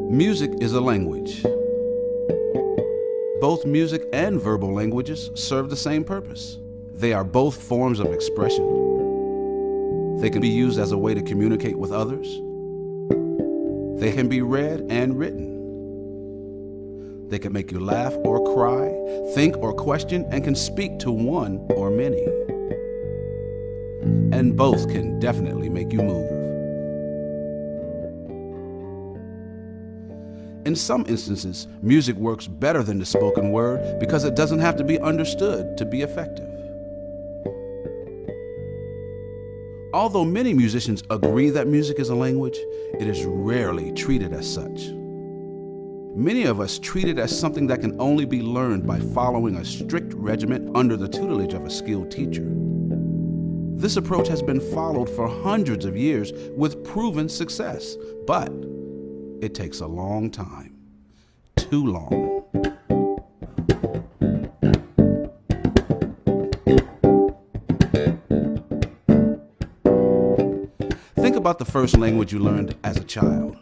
Music is a language. Both music and verbal languages serve the same purpose. They are both forms of expression. They can be used as a way to communicate with others. They can be read and written. They can make you laugh or cry, think or question, and can speak to one or many. And both can definitely make you move. In some instances, music works better than the spoken word because it doesn't have to be understood to be effective. Although many musicians agree that music is a language, it is rarely treated as such. Many of us treat it as something that can only be learned by following a strict regimen under the tutelage of a skilled teacher. This approach has been followed for hundreds of years with proven success, but it takes a long time. Too long. Think about the first language you learned as a child.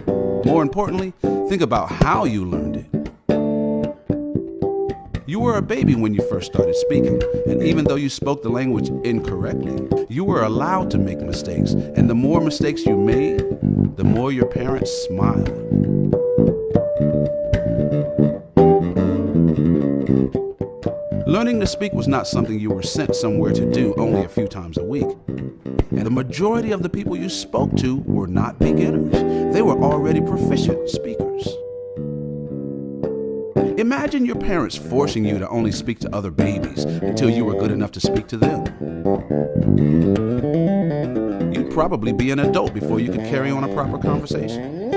More importantly, think about how you learned it. You were a baby when you first started speaking, and even though you spoke the language incorrectly, you were allowed to make mistakes, and the more mistakes you made, the more your parents smiled. Learning to speak was not something you were sent somewhere to do only a few times a week. And the majority of the people you spoke to were not beginners. They were already proficient speakers. Imagine your parents forcing you to only speak to other babies until you were good enough to speak to them. You'd probably be an adult before you could carry on a proper conversation.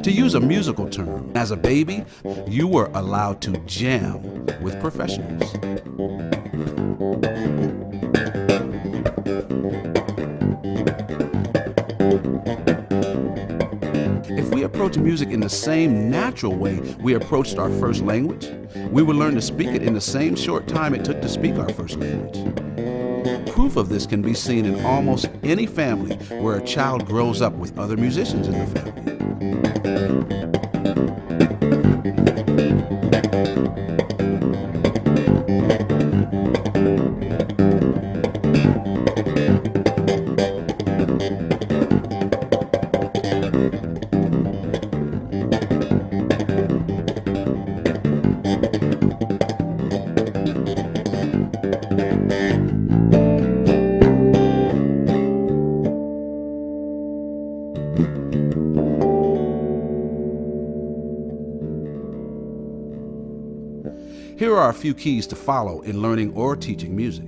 To use a musical term, as a baby, you were allowed to jam with professionals. If we approach music in the same natural way we approached our first language, we would learn to speak it in the same short time it took to speak our first language. Proof of this can be seen in almost any family where a child grows up with other musicians in the family. Here are a few keys to follow in learning or teaching music.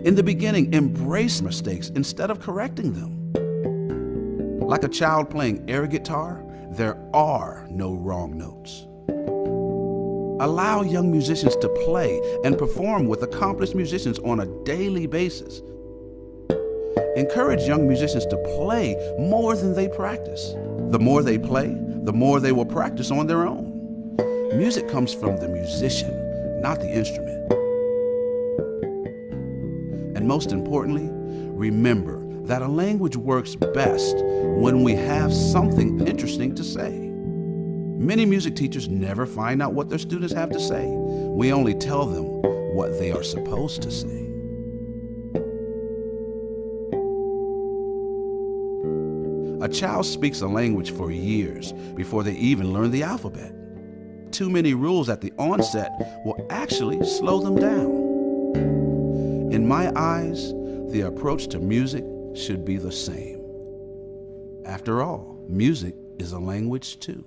In the beginning, embrace mistakes instead of correcting them. Like a child playing air guitar, there are no wrong notes. Allow young musicians to play and perform with accomplished musicians on a daily basis. Encourage young musicians to play more than they practice. The more they play, the more they will practice on their own. Music comes from the musician, not the instrument. And most importantly, remember that a language works best when we have something interesting to say. Many music teachers never find out what their students have to say. We only tell them what they are supposed to say. A child speaks a language for years before they even learn the alphabet. Too many rules at the onset will actually slow them down. In my eyes, the approach to music should be the same. After all, music is a language too.